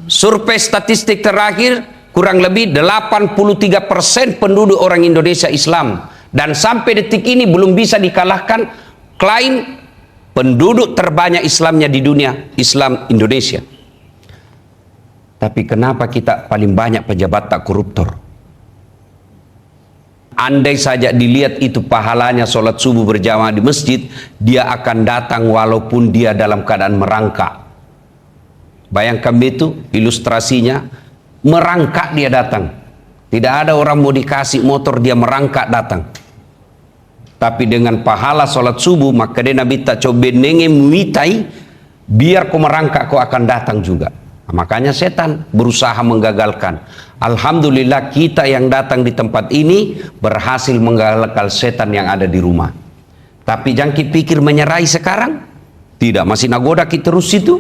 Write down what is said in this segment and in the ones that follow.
Survei statistik terakhir, kurang lebih 83% penduduk orang Indonesia Islam. Dan sampai detik ini belum bisa dikalahkan klaim penduduk terbanyak Islamnya di dunia, Islam Indonesia. Tapi kenapa kita paling banyak pejabat tak koruptor? Andai saja dilihat itu pahalanya sholat subuh berjamaah di masjid, dia akan datang walaupun dia dalam keadaan merangkak. Bayangkan itu ilustrasinya, merangkak dia datang. Tidak ada orang mau dikasih motor dia merangkak datang. Tapi dengan pahala sholat subuh, maka dia Nabi tak coba nenge muitai, biar kau merangkak kau akan datang juga. Nah, makanya setan berusaha menggagalkan. Alhamdulillah kita yang datang di tempat ini berhasil menggagalkan setan yang ada di rumah. Tapi jangan kita pikir menyerahi sekarang. Tidak, masih nagoda kita terus itu.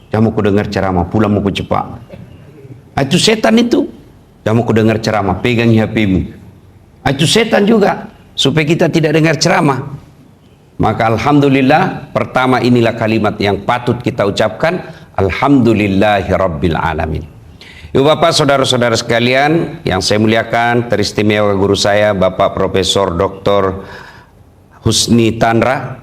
Jangan mau dengar ceramah, pulang mau cepat. Itu setan itu. Jangan mau dengar ceramah, pegang HP-mu. Itu setan juga. Supaya kita tidak dengar ceramah. Maka alhamdulillah, pertama inilah kalimat yang patut kita ucapkan, alhamdulillahirabbil alamin. Ibu bapak, saudara-saudara sekalian yang saya muliakan, teristimewa guru saya Bapak Profesor Dr. Husni Tandra,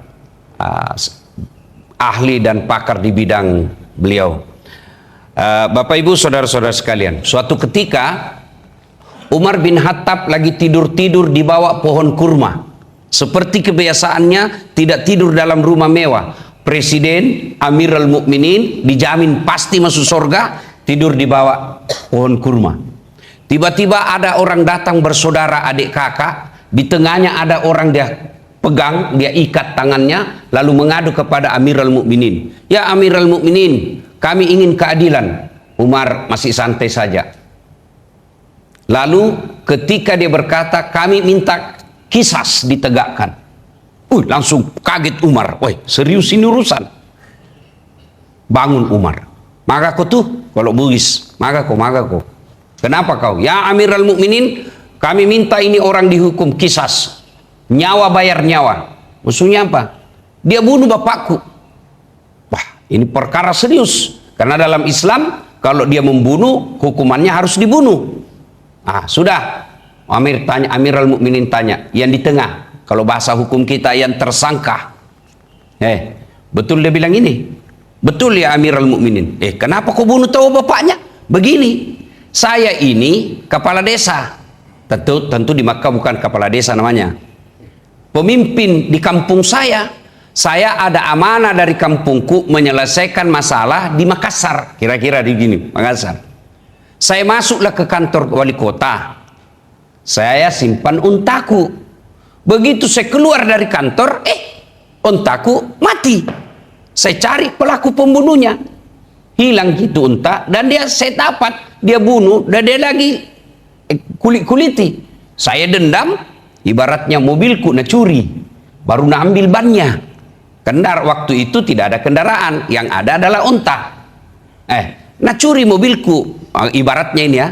ahli dan pakar di bidang beliau. Bapak Ibu, saudara-saudara sekalian, suatu ketika Umar bin Khattab lagi tidur-tidur di bawah pohon kurma. Seperti kebiasaannya, tidak tidur dalam rumah mewah. Presiden, Amirul Mukminin, dijamin pasti masuk surga, tidur di bawah pohon kurma. Tiba-tiba ada orang datang bersaudara adik kakak, di tengahnya ada orang dia pegang, dia ikat tangannya, lalu mengadu kepada Amirul Mukminin. Ya Amirul Mukminin, kami ingin keadilan. Umar masih santai saja. Lalu ketika dia berkata, kami minta kisas ditegakkan. Langsung kaget Umar. Woi, serius ini urusan. Bangun Umar. Maka kau tuh, kalau bugis, maka kau. Kenapa kau? Ya Amirul Mukminin, kami minta ini orang dihukum kisas. Nyawa bayar nyawa. Maksudnya apa? Dia bunuh bapakku. Wah, ini perkara serius. Karena dalam Islam, kalau dia membunuh, hukumannya harus dibunuh. Sudah. Amirul Mukminin tanya, yang di tengah, kalau bahasa hukum kita yang tersangka. Betul dia bilang ini? Betul ya Amirul Mukminin. Kenapa kau bunuh tahu bapaknya? Begini, saya ini kepala desa. Tentu di Makkah bukan kepala desa namanya. Pemimpin di kampung saya. Saya ada amanah dari kampungku menyelesaikan masalah di Makassar. Kira-kira di gini, Makassar. Saya masuklah ke kantor wali kota. Saya simpan untaku. Begitu saya keluar dari kantor, untaku mati. Saya cari pelaku pembunuhnya. Hilang gitu unta, dan saya dapat, dia bunuh, dan dia lagi kulit-kuliti. Saya dendam, ibaratnya mobilku nak curi, baru nak ambil bannya. Waktu itu tidak ada kendaraan, yang ada adalah unta. Nak curi mobilku, ibaratnya ini ya.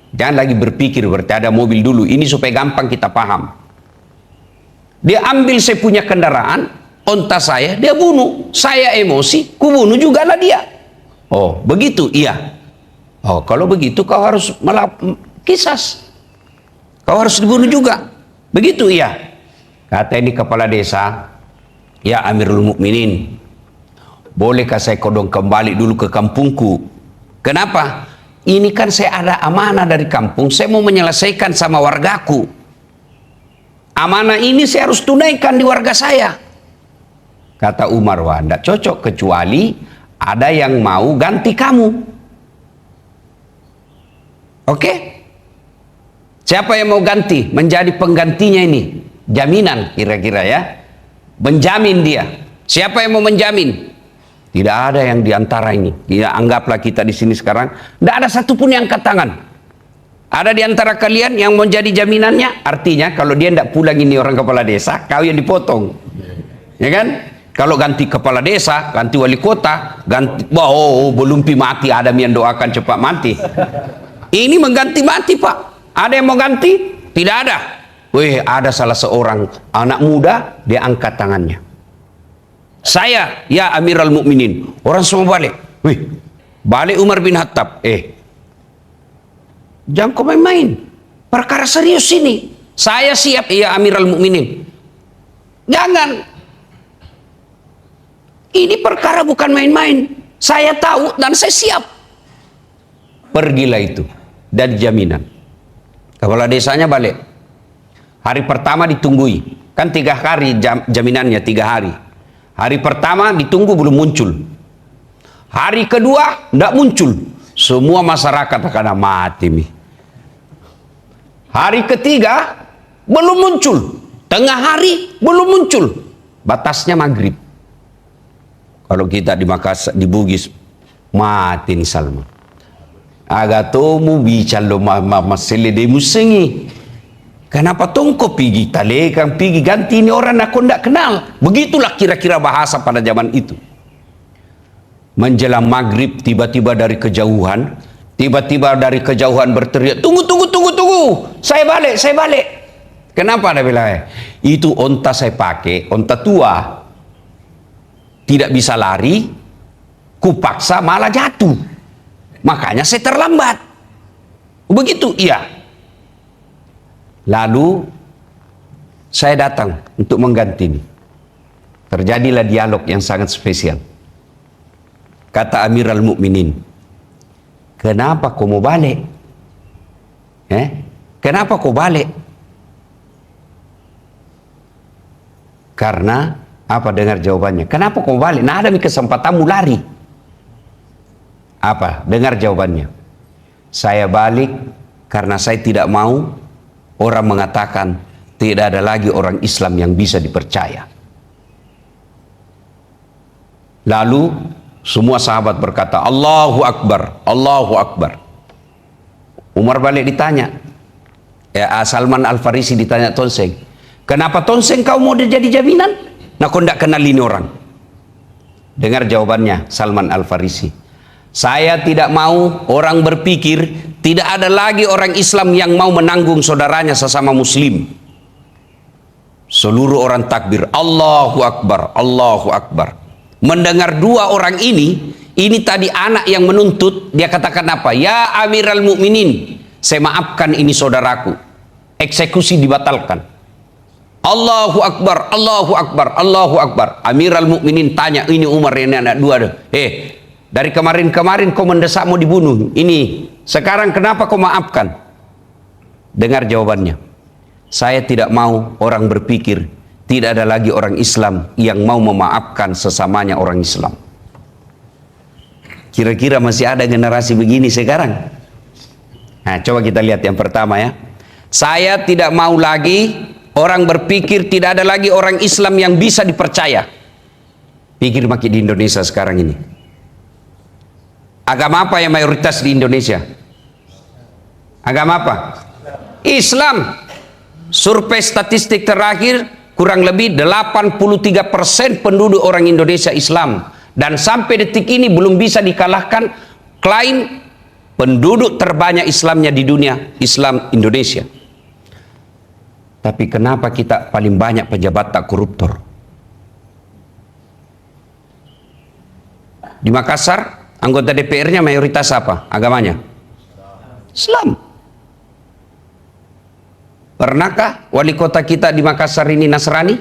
Jangan lagi berpikir berarti ada mobil dulu. Ini supaya gampang kita paham. Dia ambil saya punya kendaraan, unta saya, dia bunuh. Saya emosi, ku bunuh juga lah dia. Oh, begitu? Iya. Oh, kalau begitu kau harus kisas. Kau harus dibunuh juga. Begitu? Iya. Kata ini kepala desa, ya Amirul Mukminin, bolehkah saya kodong kembali dulu ke kampungku? Kenapa? Ini kan saya ada amanah dari kampung, saya mau menyelesaikan sama wargaku. Amanah ini saya harus tunaikan di warga saya. Kata Umar, wah tidak cocok kecuali ada yang mau ganti kamu. Oke? Siapa yang mau ganti? Menjadi penggantinya ini. Jaminan kira-kira ya. Menjamin dia. Siapa yang mau menjamin? Tidak ada yang diantara ini. Ya, anggaplah kita di sini sekarang. Tidak ada satupun yang angkat tangan. Ada di antara kalian yang mau jadi jaminannya? Artinya kalau dia tidak pulang ini orang kepala desa, kau yang dipotong. Ya kan? Kalau ganti kepala desa, ganti wali kota, ganti, belum mati, ada yang doakan cepat mati. Ini mengganti mati, Pak. Ada yang mau ganti? Tidak ada. Ada salah seorang anak muda, dia angkat tangannya. Saya, ya Amirul Mukminin. Orang semua balik. Balik Umar bin Khattab, jangan kau main-main. Perkara serius ini. Saya siap, ya Amirul Mukminin. Jangan. Ini perkara bukan main-main. Saya tahu dan saya siap. Pergilah itu. Dan jaminan. Kepala desanya balik. Hari pertama ditunggui. Kan 3 hari jaminannya, 3 hari. Hari pertama ditunggu belum muncul. Hari kedua tidak muncul. Semua masyarakat akan mati. Hari ketiga belum muncul. Tengah hari belum muncul. Batasnya maghrib. Kalau kita di Makassar, di Bugis, mati nih Salman. Agak tomu bicara masalah demu sengi. Kenapa tongko pergi talekang pergi ganti ini orang aku tidak kenal. Begitulah kira-kira bahasa pada zaman itu. Menjelang maghrib tiba-tiba dari kejauhan berteriak, tunggu, saya balik. Kenapa ada bilang? Itu onta saya pakai, onta tua, tidak bisa lari, kupaksa malah jatuh, makanya saya terlambat. Begitu, iya. Lalu saya datang untuk mengganti ini. Terjadilah dialog yang sangat spesial. Kata Amirul Mukminin, kenapa kau mau balik? Kenapa kau balik? Karena apa? Dengar jawabannya. Kenapa kau balik? Nah, ada kesempatanmu lari. Apa? Dengar jawabannya. Saya balik karena saya tidak mau orang mengatakan tidak ada lagi orang Islam yang bisa dipercaya. Lalu semua sahabat berkata, Allahu Akbar, Allahu Akbar. Umar balik ditanya, Salman Al-Farisi ditanya Tonseng, kenapa Tonseng kau mau jadi jaminan? Nah, kau tidak kenal ini orang. Dengar jawabannya Salman Al-Farisi. Saya tidak mau orang berpikir tidak ada lagi orang Islam yang mau menanggung saudaranya sesama Muslim. Seluruh orang takbir, Allahu Akbar, Allahu Akbar. Mendengar 2 orang ini tadi anak yang menuntut, dia katakan apa? Ya Amirul Mukminin, saya maafkan ini saudaraku. Eksekusi dibatalkan. Allahu Akbar, Allahu Akbar, Allahu Akbar. Amirul Mukminin tanya, ini Umar ini anak 2. Dari kemarin-kemarin kau mendesak mau dibunuh. Ini, sekarang kenapa kau maafkan? Dengar jawabannya. Saya tidak mau orang berpikir tidak ada lagi orang Islam yang mau memaafkan sesamanya orang Islam. Kira-kira masih ada generasi begini sekarang? Nah, coba kita lihat yang pertama ya. Saya tidak mau lagi orang berpikir tidak ada lagi orang Islam yang bisa dipercaya. Pikir makin di Indonesia sekarang ini. Agama apa yang mayoritas di Indonesia? Agama apa? Islam. Survei statistik terakhir, kurang lebih 83% penduduk orang Indonesia Islam. Dan sampai detik ini belum bisa dikalahkan klaim penduduk terbanyak Islamnya di dunia, Islam Indonesia. Tapi kenapa kita paling banyak pejabat tak koruptor? Di Makassar, anggota DPR-nya mayoritas apa? Agamanya? Islam. Pernahkah wali kota kita di Makassar ini Nasrani?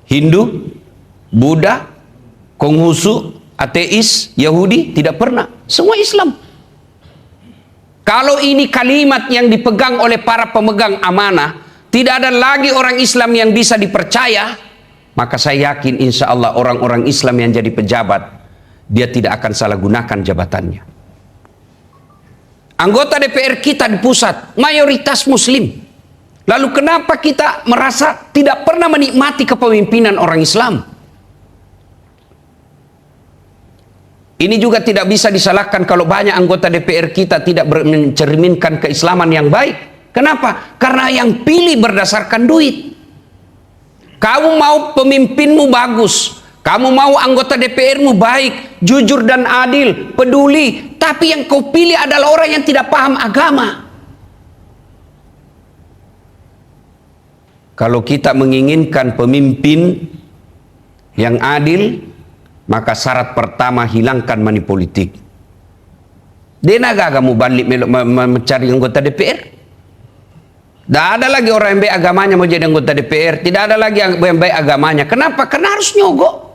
Hindu? Buddha? Konghucu? Ateis? Yahudi? Tidak pernah. Semua Islam. Kalau ini kalimat yang dipegang oleh para pemegang amanah, tidak ada lagi orang Islam yang bisa dipercaya, maka saya yakin insya Allah orang-orang Islam yang jadi pejabat, dia tidak akan salah gunakan jabatannya. Anggota DPR kita di pusat mayoritas Muslim. Lalu kenapa kita merasa tidak pernah menikmati kepemimpinan orang Islam? Ini juga tidak bisa disalahkan kalau banyak anggota DPR kita tidak mencerminkan keislaman yang baik. Kenapa? Karena yang pilih berdasarkan duit. Kamu mau pemimpinmu bagus, kamu mau anggota DPR-mu baik, jujur dan adil, peduli, tapi yang kau pilih adalah orang yang tidak paham agama. Kalau kita menginginkan pemimpin yang adil, maka syarat pertama hilangkan money politik. Dia naga kamu balik mencari anggota DPR. Tidak ada lagi orang yang baik agamanya mau jadi anggota DPR. Tidak ada lagi yang baik agamanya. Kenapa? Karena harus nyogok.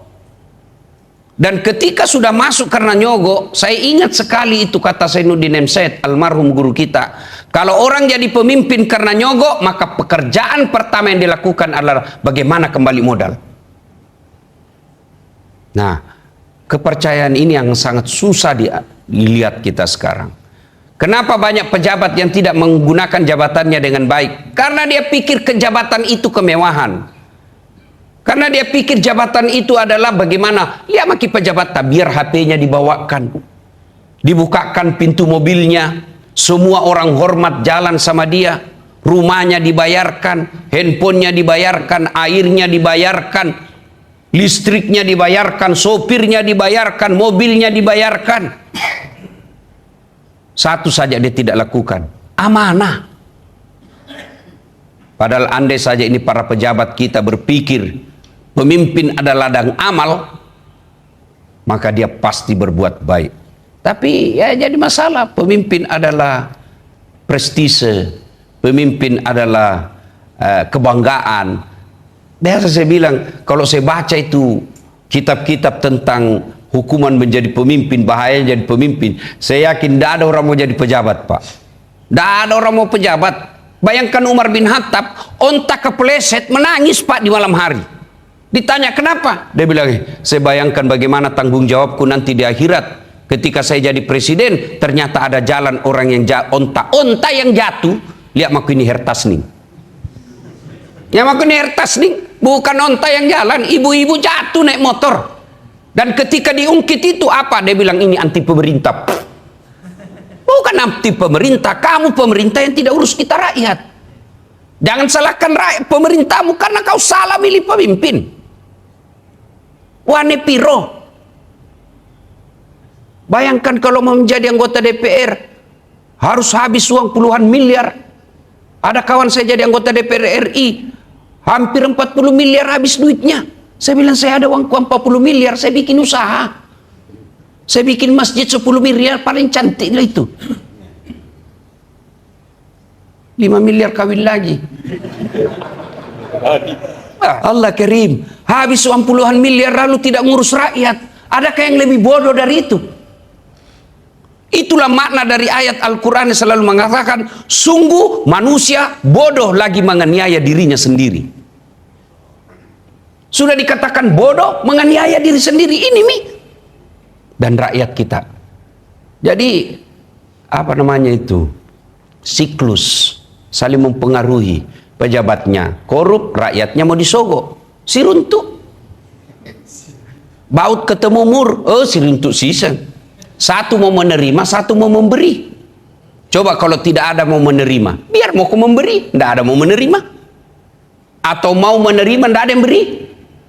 Dan ketika sudah masuk karena nyogok, saya ingat sekali itu kata Zainuddin Said, almarhum guru kita. Kalau orang jadi pemimpin karena nyogok, maka pekerjaan pertama yang dilakukan adalah bagaimana kembali modal. Nah, kepercayaan ini yang sangat susah dilihat kita sekarang. Kenapa banyak pejabat yang tidak menggunakan jabatannya dengan baik? Karena dia pikir kejabatan itu kemewahan. Karena dia pikir jabatan itu adalah bagaimana, lihat maki pejabat biar HP-nya dibawakan, dibukakan pintu mobilnya, semua orang hormat jalan sama dia, rumahnya dibayarkan, handphonenya dibayarkan, airnya dibayarkan, listriknya dibayarkan, sopirnya dibayarkan, mobilnya dibayarkan. Satu saja dia tidak lakukan, amanah. Padahal andai saja ini para pejabat kita berpikir pemimpin adalah ladang amal, maka dia pasti berbuat baik. Tapi ya jadi masalah, pemimpin adalah prestise, pemimpin adalah kebanggaan. Biasa saya bilang, kalau saya baca itu kitab-kitab tentang hukuman menjadi pemimpin, bahaya jadi pemimpin, saya yakin tidak ada orang mau jadi pejabat, Pak. Tidak ada orang mau pejabat. Bayangkan Umar bin Khattab, onta kepleset, menangis Pak di malam hari. Ditanya kenapa? Dia bilang, saya bayangkan bagaimana tanggung jawabku nanti di akhirat. Ketika saya jadi presiden, ternyata ada jalan orang yang onta yang jatuh. Lihat maku ini hertas nih. Ya maku ini hertas nih, bukan onta yang jalan. Ibu-ibu jatuh naik motor. Dan ketika diungkit itu apa? Dia bilang ini anti pemerintah. Bukan anti pemerintah, kamu pemerintah yang tidak urus kita rakyat. Jangan salahkan rakyat pemerintahmu karena kau salah milih pemimpin. Wane piro. Bayangkan kalau mau menjadi anggota DPR harus habis uang puluhan miliar. Ada kawan saya jadi anggota DPR RI, hampir 40 miliar habis duitnya. Saya bilang saya ada uang 40 miliar, saya bikin usaha. Saya bikin masjid 10 miliar, paling cantik itu. 5 miliar kawin lagi. Allah Karim, habis uang puluhan miliar lalu tidak ngurus rakyat. Adakah yang lebih bodoh dari itu? Itulah makna dari ayat Al-Quran yang selalu mengatakan, sungguh manusia bodoh lagi menganiaya dirinya sendiri. Sudah dikatakan bodoh menganiaya diri sendiri, ini mi. Dan rakyat kita. Jadi apa namanya itu? Siklus saling mempengaruhi. Pejabatnya korup, rakyatnya mau disogok, si runtuh. Baut ketemu mur, si runtuh sisa. Satu mau menerima, satu mau memberi. Coba kalau tidak ada mau menerima, biar mau memberi, tidak ada mau menerima. Atau mau menerima, tidak ada yang beri.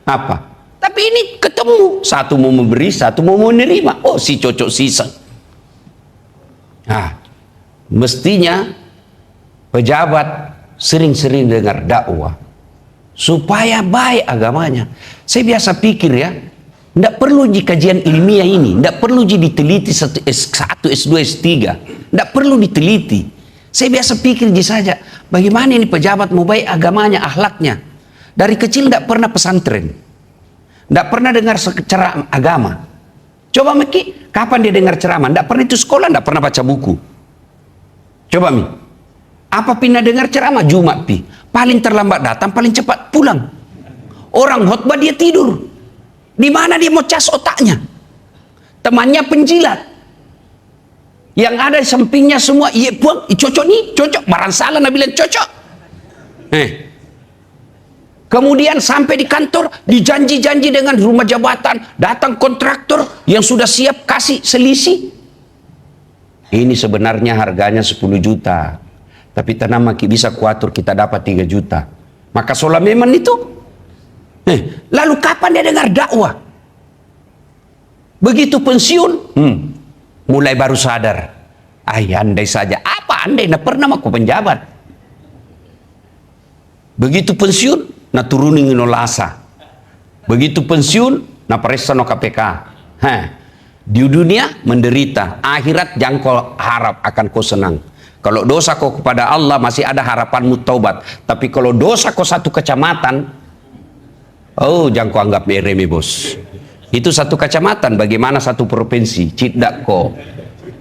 Apa? Tapi ini ketemu, satu mau memberi, satu mau menerima. Oh, si cocok sisa. Nah, mestinya pejabat sering-sering dengar dakwah supaya baik agamanya. Saya biasa pikir ya, tidak perlu kajian ilmiah ini, tidak perlu diteliti S1, S2, S3, tidak perlu diteliti. Saya biasa pikir saja, bagaimana ini pejabat mau baik agamanya, akhlaknya. Dari kecil tidak pernah pesantren, tidak pernah dengar ceramah agama. Coba Meki, kapan dia dengar ceramah? Tidak pernah itu sekolah, tidak pernah baca buku. Coba Mi, apa pindah dengar ceramah? Jumat pi, paling terlambat datang, paling cepat pulang. Orang khotbah dia tidur. Di mana dia mau cas otaknya? Temannya penjilat. Yang ada di sampingnya semua, iya buang, cocok nih, cocok. Barang salah Nabi bilang cocok. Kemudian sampai di kantor, dijanji-janji dengan rumah jabatan, datang kontraktor yang sudah siap kasih selisih. Ini sebenarnya harganya 10 juta. Tapi tanam bisa kuatur kita dapat 3 juta. Maka soal memang itu. Lalu kapan dia dengar dakwah? Begitu pensiun, mulai baru sadar. Andai saja. Apa andai? Nah pernah aku penjabat. Begitu pensiun, nah turunin nolasa. Begitu pensiun, na paressa no KPK. Hah. Di dunia menderita, akhirat jangan kau harap akan kau senang. Kalau dosa kau kepada Allah masih ada harapanmu taubat. Tapi kalau dosa kau satu kecamatan, oh jangan kau anggap remeh bos. Itu satu kecamatan, bagaimana satu provinsi? Cidak kau,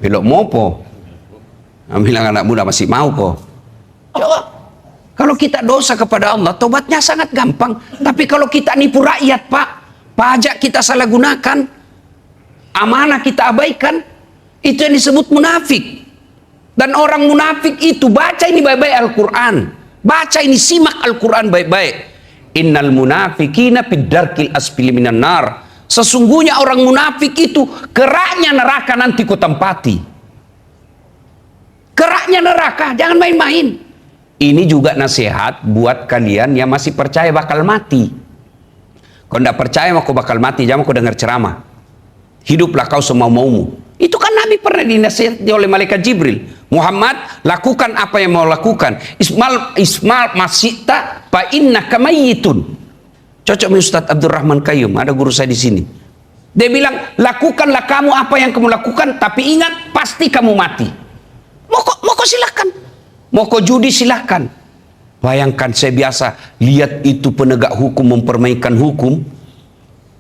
belok mopo. Bilang anak muda masih mau kau. Coba, kalau kita dosa kepada Allah, taubatnya sangat gampang. Tapi kalau kita nipu rakyat pak, pajak kita salah gunakan, amanah kita abaikan, itu yang disebut munafik. Dan orang munafik itu, baca ini baik-baik Al-Quran, baca ini, simak Al-Quran baik-baik. Innal munafikina fid darkil asfili minan nar. Sesungguhnya orang munafik itu keraknya neraka nanti kau tempati. Keraknya neraka, jangan main-main. Ini juga nasihat buat kalian yang masih percaya bakal mati. Kalau tidak percaya kau bakal mati, jangan kau dengar ceramah. Hiduplah kau semau-maumu. Itu kan Nabi pernah dinasihati oleh malaikat Jibril. Muhammad, lakukan apa yang mau lakukan. Ismal masita fa innaka mayyitun. Cocok dengan Ustaz Abdurrahman Qayyum, ada guru saya di sini. Dia bilang, lakukanlah kamu apa yang kamu lakukan, tapi ingat pasti kamu mati. Mau kau silahkan. Mau kau judi silahkan. Bayangkan saya biasa lihat itu penegak hukum mempermainkan hukum.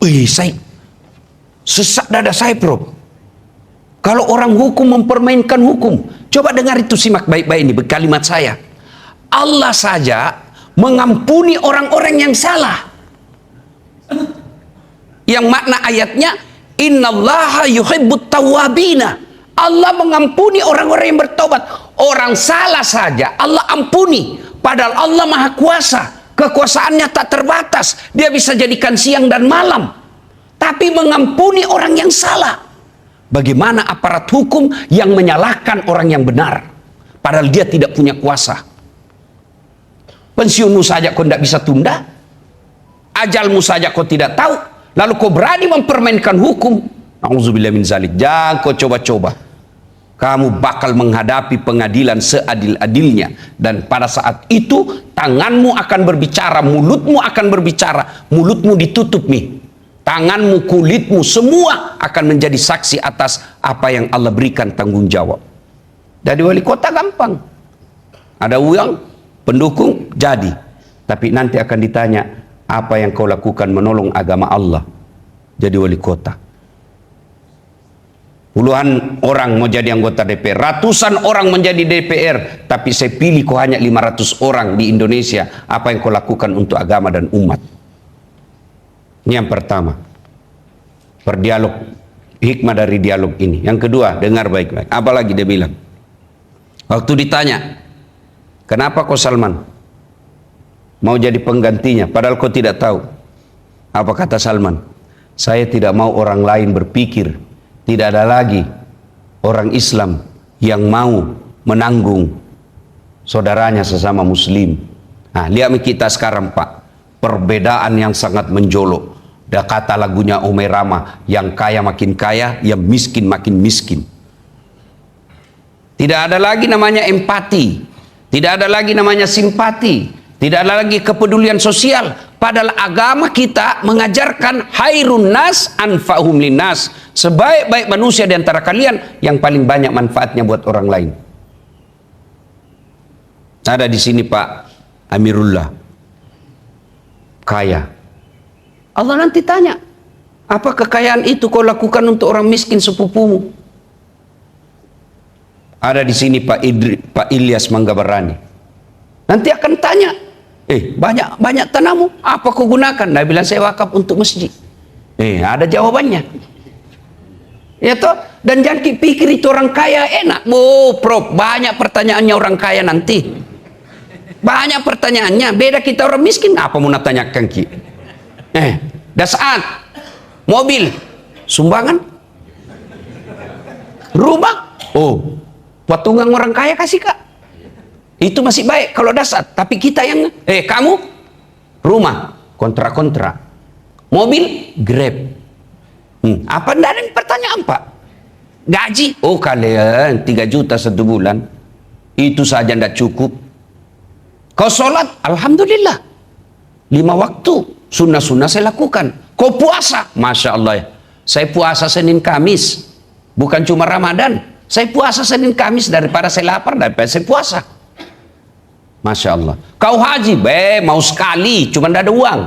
Saya sesak dada saya bro. Kalau orang hukum mempermainkan hukum, coba dengar itu, simak baik-baik ini kalimat saya. Allah saja mengampuni orang-orang yang salah. Yang makna ayatnya, innallaha yuhibbut tawwabina. Allah mengampuni orang-orang yang bertobat. Orang salah saja Allah ampuni. Padahal Allah Maha Kuasa. Kekuasaannya tak terbatas. Dia bisa jadikan siang dan malam. Tapi mengampuni orang yang salah. Bagaimana aparat hukum yang menyalahkan orang yang benar, padahal dia tidak punya kuasa? Pensiunmu saja kau tidak bisa tunda, ajalmu saja kau tidak tahu, lalu kau berani mempermainkan hukum. Nauzubillah min zalik. Jangan kau coba-coba. Kamu bakal menghadapi pengadilan seadil-adilnya, dan pada saat itu tanganmu akan berbicara, mulutmu akan berbicara. Mulutmu ditutup nih. Tanganmu, kulitmu, semua akan menjadi saksi atas apa yang Allah berikan tanggung jawab. Jadi wali kota gampang. Ada uang, pendukung, jadi. Tapi nanti akan ditanya, apa yang kau lakukan menolong agama Allah? Jadi wali kota. Puluhan orang mau jadi anggota DPR, ratusan orang menjadi DPR, tapi saya pilih kau hanya 500 orang di Indonesia. Apa yang kau lakukan untuk agama dan umat? Ini yang pertama, berdialog, hikmah dari dialog ini. Yang kedua, dengar baik-baik. Apalagi dia bilang, waktu ditanya, kenapa kau Salman mau jadi penggantinya, padahal kau tidak tahu? Apa kata Salman? Saya tidak mau orang lain berpikir, tidak ada lagi orang Islam yang mau menanggung saudaranya sesama Muslim. Nah, lihat kita sekarang Pak, perbedaan yang sangat menjolok. Dah kata lagunya Omay Rama, yang kaya makin kaya, yang miskin makin miskin. Tidak ada lagi namanya empati, tidak ada lagi namanya simpati, tidak ada lagi kepedulian sosial. Padahal agama kita mengajarkan hairun nas anfa'hum linnas. Sebaik-baik manusia di antara kalian yang paling banyak manfaatnya buat orang lain. Ada di sini Pak Amirullah, kaya. Allah nanti tanya, apa kekayaan itu kau lakukan untuk orang miskin sepupumu? Ada di sini Pak Ilyas Manggabarani. Nanti akan tanya, banyak tanahmu, apa kau gunakan? Dia bilang, saya wakaf untuk masjid. Ada jawabannya. Ya toh? Dan jangan pikir itu orang kaya enak. Prof, banyak pertanyaannya orang kaya nanti. Banyak pertanyaannya. Beda kita orang miskin, apa mau tanyakan ki? Saat mobil sumbangan, rumah, patungan orang kaya kasih Kak. Itu masih baik kalau dasar. Tapi kita yang kamu rumah kontra-kontra, mobil Grab. Apa ndak ada pertanyaan Pak? Gaji? Kalian 3 juta 1 bulan. Itu saja ndak cukup. Kau sholat? Alhamdulillah. 5 waktu. Sunnah-sunnah saya lakukan. Kau puasa? Masya Allah ya. Saya puasa Senin Kamis. Bukan cuma Ramadan. Saya puasa Senin Kamis daripada saya lapar, daripada saya puasa. Masya Allah. Kau haji? Mau sekali, cuma tidak ada uang.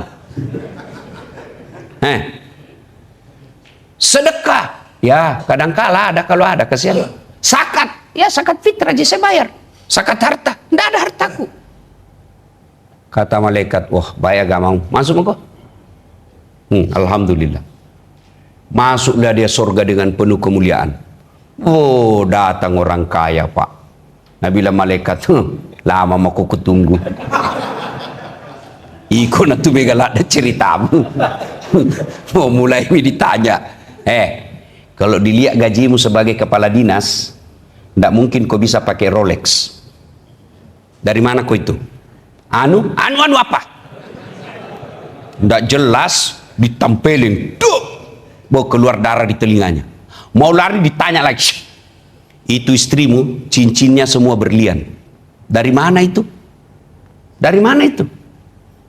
Sedekah? Ya, kadang-kala ada, kalau ada, kasihan. Zakat? Ya, zakat fitrah aja saya bayar. Zakat harta? Tidak ada hartaku. Kata malaikat, wah baik gak mau. Masuk engkau? Alhamdulillah. Masuklah dia surga dengan penuh kemuliaan. Oh, datang orang kaya, Pak. Nah, bilang malaikat, lama mau aku tunggu. Iko na tu megalak ada ceritamu. Mau mulai ditanya. Kalau dilihat gajimu sebagai kepala dinas, tidak mungkin kau bisa pakai Rolex. Dari mana kau itu? Anu apa? Tidak jelas, ditampelin. Bawa keluar darah di telinganya. Mau lari ditanya lagi. Itu istrimu, cincinnya semua berlian. Dari mana itu? Dari mana itu?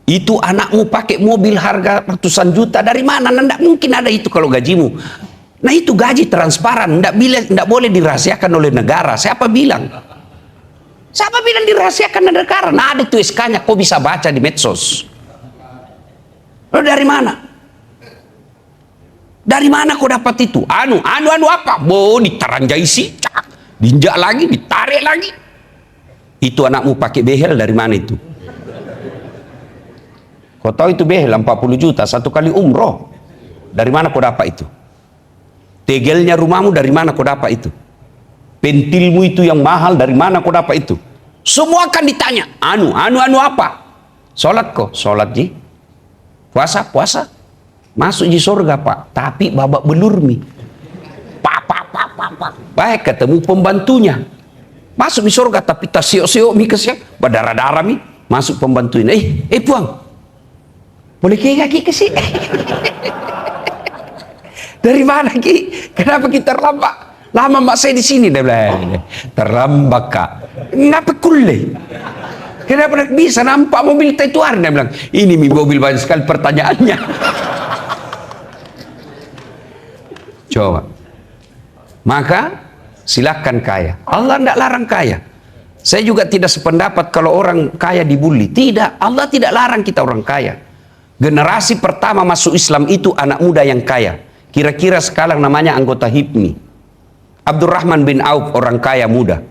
Itu anakmu pakai mobil harga ratusan juta. Dari mana? Tidak mungkin ada itu kalau gajimu. Nah, itu gaji transparan. Tidak boleh dirahasiakan oleh negara. Siapa bilang? Siapa bilang dirahasiakan oleh negara? Nah, ada tuh SK-nya. Kau bisa baca di medsos. Lalu dari mana? Dari mana kau dapat itu? Anu apa? Ditaranjai sih. Diinjak lagi, ditarik lagi. Itu anakmu pakai behel, dari mana itu? Kau tahu itu behel 40 juta satu kali umroh. Dari mana kau dapat itu? Tegelnya rumahmu dari mana kau dapat itu? Pentilmu itu yang mahal dari mana kau dapat itu? Semua akan ditanya. Anu apa? Sholat kok? Sholat ji. Puasa. Masuk di surga, Pak. Tapi babak belur mi. Pak. Baik, ketemu pembantunya. Masuk di surga tapi tak siok-siok mi kesiap. Berdarah-darah mi. Masuk pembantunya. Puang. Boleh kaki ke sini? Dari mana Ki? Kenapa kita terlambat? Lama mak saya di sini. Dia bilang, terlambat Kak. Ngapa kulle? Kenapa bisa nampak mobil Taituar? Dia bilang, ini mobil banyak sekali pertanyaannya. Coba. Maka silakan kaya. Allah tidak larang kaya. Saya juga tidak sependapat kalau orang kaya dibully. Tidak, Allah tidak larang kita orang kaya. Generasi pertama masuk Islam itu anak muda yang kaya. Kira-kira sekarang namanya anggota HIPMI. Abdurrahman bin Auf, orang kaya muda.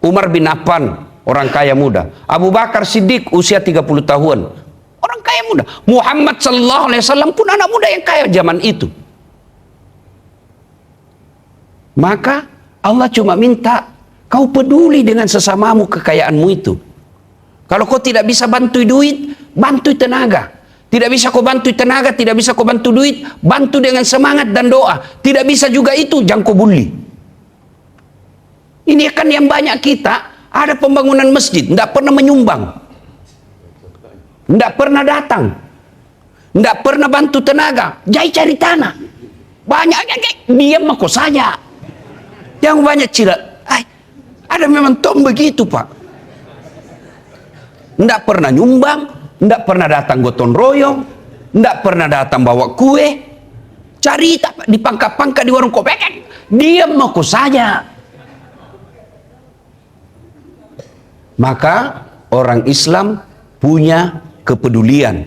Umar bin Affan, orang kaya muda. Abu Bakar Siddiq, usia 30 tahun. Orang kaya muda. Muhammad sallallahu alaihi wasallam pun anak muda yang kaya zaman itu. Maka Allah cuma minta kau peduli dengan sesamamu kekayaanmu itu. Kalau kau tidak bisa bantu duit, bantu tenaga. Tidak bisa kau bantu tenaga, tidak bisa kau bantu duit, bantu dengan semangat dan doa. Tidak bisa juga itu, jangan kau bully. Ini kan yang banyak kita, ada pembangunan masjid, tidak pernah menyumbang. Tidak pernah datang. Tidak pernah bantu tenaga, jai cari tanah. Banyak, diam kau saja. Yang banyak cilat. Ada memang tom begitu Pak. Tidak pernah nyumbang. Tidak pernah datang gotong royong, tidak pernah datang bawa kue, cari di pangkat-pangkat di warung kopi, diam aku saja. Maka orang Islam punya kepedulian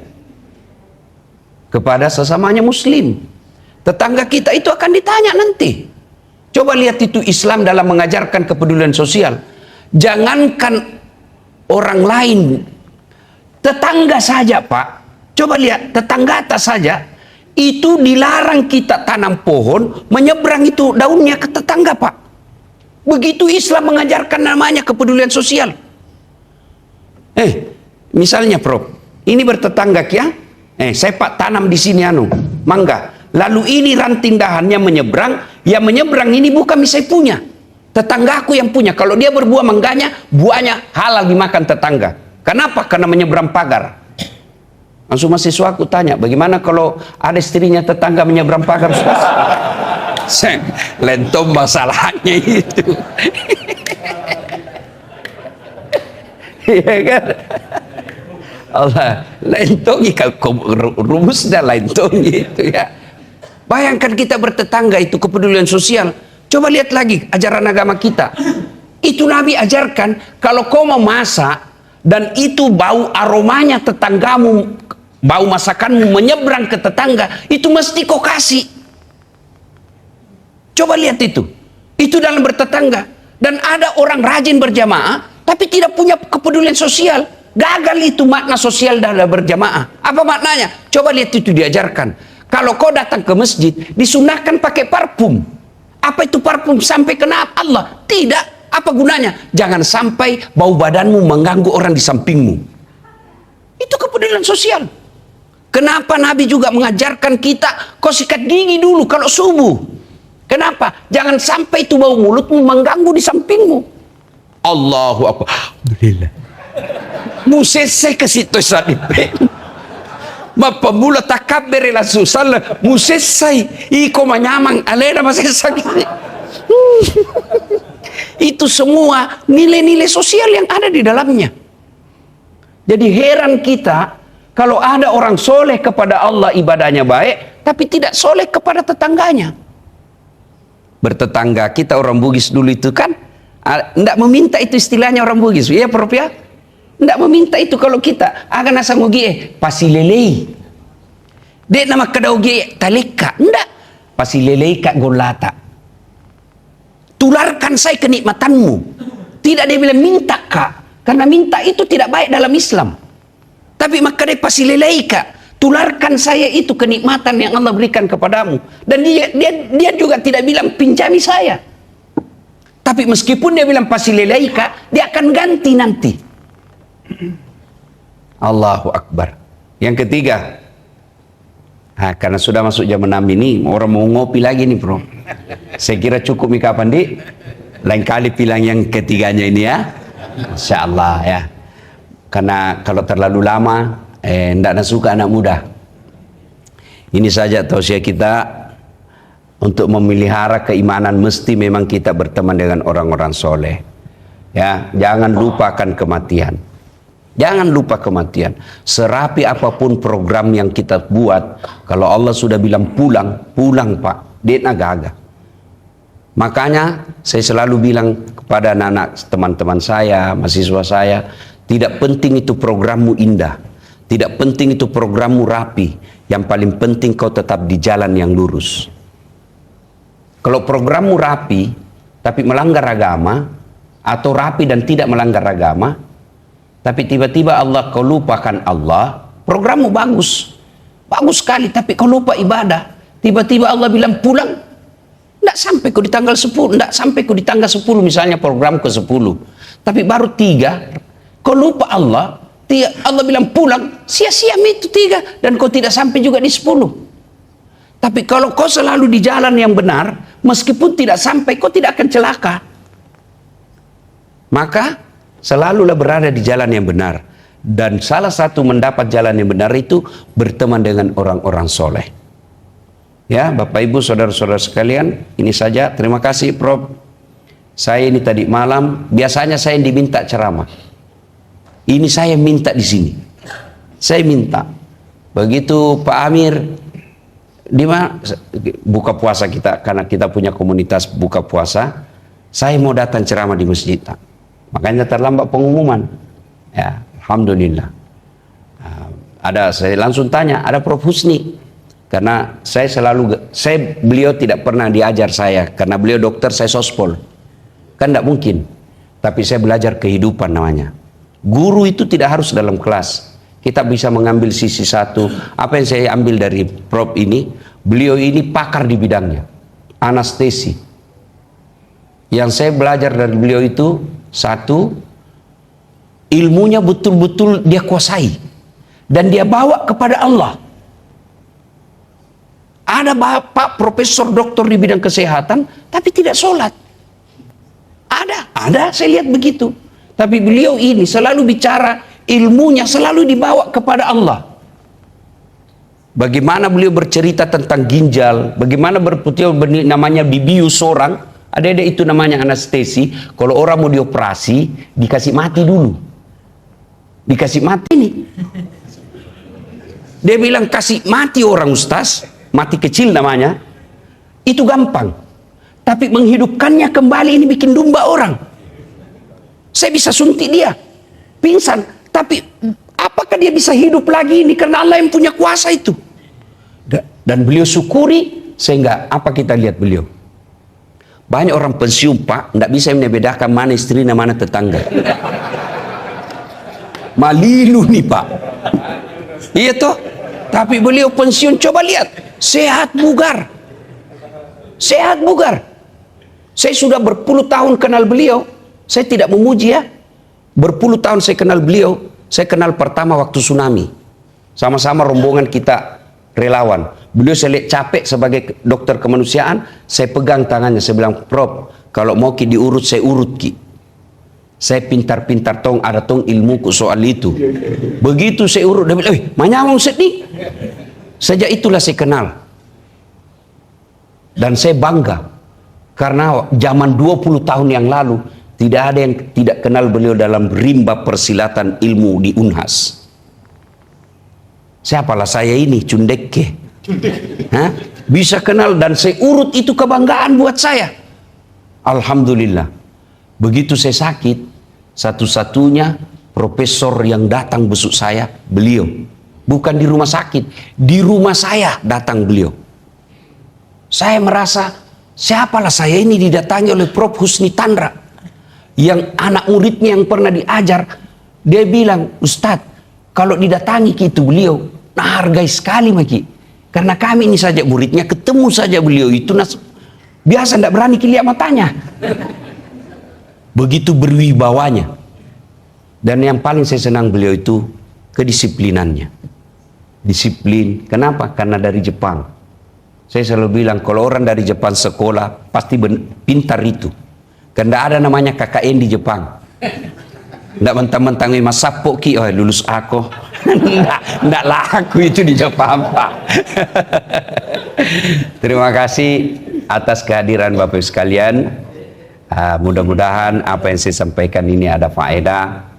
kepada sesamanya Muslim. Tetangga kita itu akan ditanya nanti. Coba lihat itu Islam dalam mengajarkan kepedulian sosial. Jangankan orang lain, tetangga saja Pak, coba lihat tetangga atas saja, itu dilarang kita tanam pohon, menyeberang itu daunnya ke tetangga Pak. Begitu Islam mengajarkan namanya kepedulian sosial. Misalnya Prof, ini bertetangga ya, saya Pak tanam di sini mangga. Lalu ini ranting dahannya menyeberang, yang menyeberang ini bukan saya punya, tetanggaku yang punya. Kalau dia berbuah mangganya, buahnya halal dimakan tetangga. Kenapa? Karena menyeberang pagar. Langsung mahasiswa aku tanya, bagaimana kalau ada istrinya tetangga menyeberang pagar? Lentom masalahnya itu. Ya kan? Allah, lain tongi rumusnya lain tongi itu ya. Bayangkan kita bertetangga itu kepedulian sosial. Coba lihat lagi ajaran agama kita. Itu Nabi ajarkan kalau kau mau masak dan itu bau aromanya tetanggamu, bau masakanmu menyeberang ke tetangga, itu mesti kau kasih. Coba lihat itu. Itu dalam bertetangga. Dan ada orang rajin berjamaah tapi tidak punya kepedulian sosial. Gagal itu makna sosial dalam berjamaah. Apa maknanya? Coba lihat itu diajarkan. Kalau kau datang ke masjid, disunahkan pakai parfum. Apa itu parfum? Sampai kena Allah? Tidak. Apa gunanya? Jangan sampai bau badanmu mengganggu orang di sampingmu. Itu kepedulian sosial. Kenapa Nabi juga mengajarkan kita, kau sikat gigi dulu kalau subuh. Kenapa? Jangan sampai itu bau mulutmu mengganggu di sampingmu. Allahu Akbar. Alhamdulillah. Musese ke situ sadipin. Mapamula takabere la susal musesai iko manyamang alena masesai. Itu semua nilai-nilai sosial yang ada di dalamnya. Jadi heran kita kalau ada orang soleh kepada Allah ibadahnya baik, tapi tidak soleh kepada tetangganya. Bertetangga kita orang Bugis dulu itu kan, tidak meminta itu istilahnya orang Bugis, ya Prof ya. Tidak meminta itu kalau kita akan asal ngogie pasilelei. Dek nama kadau gie talika, tidak pasilelei kak golata. Tularkan saya kenikmatanmu. Tidak dia bilang minta kak, karena minta itu tidak baik dalam Islam. Tapi maka dia pasilelei kak, tularkan saya itu kenikmatan yang Allah berikan kepadamu. Dan dia juga tidak bilang pinjami saya. Tapi meskipun dia bilang pasilelei kak, dia akan ganti nanti. Allahu Akbar. Yang ketiga, karena sudah masuk jam 6 ini, orang mau ngopi lagi nih bro. Saya kira cukup nih kapan di lain kali bilang yang ketiganya ini ya. Insya Allah ya. Karena kalau terlalu lama tidak suka anak muda. Ini saja tausiah kita untuk memelihara keimanan, mesti memang kita berteman dengan orang-orang soleh. Ya, jangan lupakan kematian. Jangan lupa kematian. Serapi apapun program yang kita buat, kalau Allah sudah bilang pulang, pulang Pak. Dia nagaga. Makanya saya selalu bilang kepada anak-anak teman-teman saya, mahasiswa saya, tidak penting itu programmu indah, tidak penting itu programmu rapi. Yang paling penting kau tetap di jalan yang lurus. Kalau programmu rapi, tapi melanggar agama, atau rapi dan tidak melanggar agama, tapi tiba-tiba Allah kau lupakan Allah, programmu bagus, bagus sekali, tapi kau lupa ibadah. Tiba-tiba Allah bilang pulang, tidak sampai kau di tanggal 10, tidak sampai kau di tanggal 10 misalnya program ke 10, tapi baru 3, kau lupa Allah, Allah bilang pulang, sia-sia itu 3, dan kau tidak sampai juga di 10. Tapi kalau kau selalu di jalan yang benar, meskipun tidak sampai, kau tidak akan celaka. Maka selalulah berada di jalan yang benar. Dan salah satu mendapat jalan yang benar itu berteman dengan orang-orang soleh. Ya, Bapak Ibu, saudara-saudara sekalian, ini saja. Terima kasih Prof. Saya ini tadi malam, biasanya saya diminta ceramah. Ini saya minta di sini. Saya minta. Begitu Pak Amir, di mana buka puasa kita, karena kita punya komunitas buka puasa, saya mau datang ceramah di masjid. Makanya terlambat pengumuman. Ya, alhamdulillah. Saya langsung tanya, ada Prof Husni. Karena beliau tidak pernah diajar saya, karena beliau dokter, saya sospol. Kan tidak mungkin. Tapi saya belajar kehidupan namanya. Guru itu tidak harus dalam kelas. Kita bisa mengambil sisi satu. Apa yang saya ambil dari Prof ini, beliau ini pakar di bidangnya. Anestesi. Yang saya belajar dari beliau itu, satu, ilmunya betul-betul dia kuasai dan dia bawa kepada Allah. Ada bapak profesor doktor di bidang kesehatan tapi tidak sholat. Ada saya lihat begitu. Tapi beliau ini selalu bicara, ilmunya selalu dibawa kepada Allah. Bagaimana beliau bercerita tentang ginjal, bagaimana namanya bibius orang. Ada itu namanya anestesi. Kalau orang mau dioperasi, dikasih mati dulu. dikasih mati nih. Dia bilang kasih mati orang ustaz, mati kecil namanya, itu gampang. Tapi menghidupkannya kembali ini bikin domba orang. Saya bisa suntik dia, pingsan. Tapi apakah dia bisa hidup lagi ini? Karena Allah yang punya kuasa itu. Dan beliau syukuri, sehingga apa kita lihat beliau. Banyak orang pensiun pak, tidak bisa membedakan mana istrinya, mana tetangga. Malilu nih pak. Iya toh? Tapi beliau pensiun, coba lihat. Sehat bugar. Sehat bugar. Saya sudah berpuluh tahun kenal beliau. Saya tidak memuji ya. Berpuluh tahun saya kenal beliau. Saya kenal pertama waktu tsunami. Sama-sama rombongan kita relawan. Beliau saya lihat capek sebagai dokter kemanusiaan. Saya pegang tangannya. Saya bilang, Prof, kalau mau ki diurut, saya urut ki. Saya pintar-pintar tong, ada tong ilmuku soal itu. Begitu saya urut, dia bilang, manyamang sedih. Sejak itulah saya kenal. Dan saya bangga. Karena zaman 20 tahun yang lalu, tidak ada yang tidak kenal beliau dalam rimba persilatan ilmu di Unhas. Siapalah saya ini, Cundekke. Hah? Bisa kenal dan saya urut, itu kebanggaan buat saya. Alhamdulillah. Begitu saya sakit, satu-satunya profesor yang datang besuk saya, beliau. Bukan di rumah sakit, di rumah saya datang beliau. Saya merasa, siapalah saya ini didatangi oleh Prof. Husni Tandra, yang anak muridnya yang pernah diajar. Dia bilang, Ustadz, kalau didatangi gitu beliau, nah hargai sekali maki. Karena kami ini saja muridnya, ketemu saja beliau itu, biasa tidak berani lihat matanya. Begitu berwibawanya. Dan yang paling saya senang beliau itu kedisiplinannya. Disiplin. Kenapa? Karena dari Jepang. Saya selalu bilang kalau orang dari Jepang sekolah pasti pintar itu. Karena ada namanya KKN di Jepang. Nggak mentang-mentang Mas Sapo ki, oh lulus aku. Nggak laku itu di Jepang Pak. Terima kasih atas kehadiran Bapak Ibu sekalian. Mudah-mudahan apa yang saya sampaikan ini ada faedah.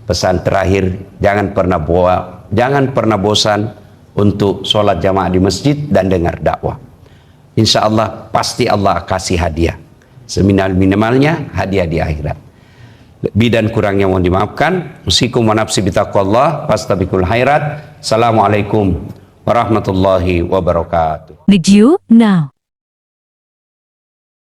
Pesan terakhir, jangan pernah bosan untuk sholat jamaah di masjid dan dengar dakwah. Insya Allah pasti Allah kasih hadiah. Seminimal-minimalnya hadiah di akhirat. Lebih dan kurangnya mohon dimaafkan. Usikum wa nafsi bitaqwallah fastabiqul khairat. Assalamualaikum warahmatullahi wabarakatuh. Did you know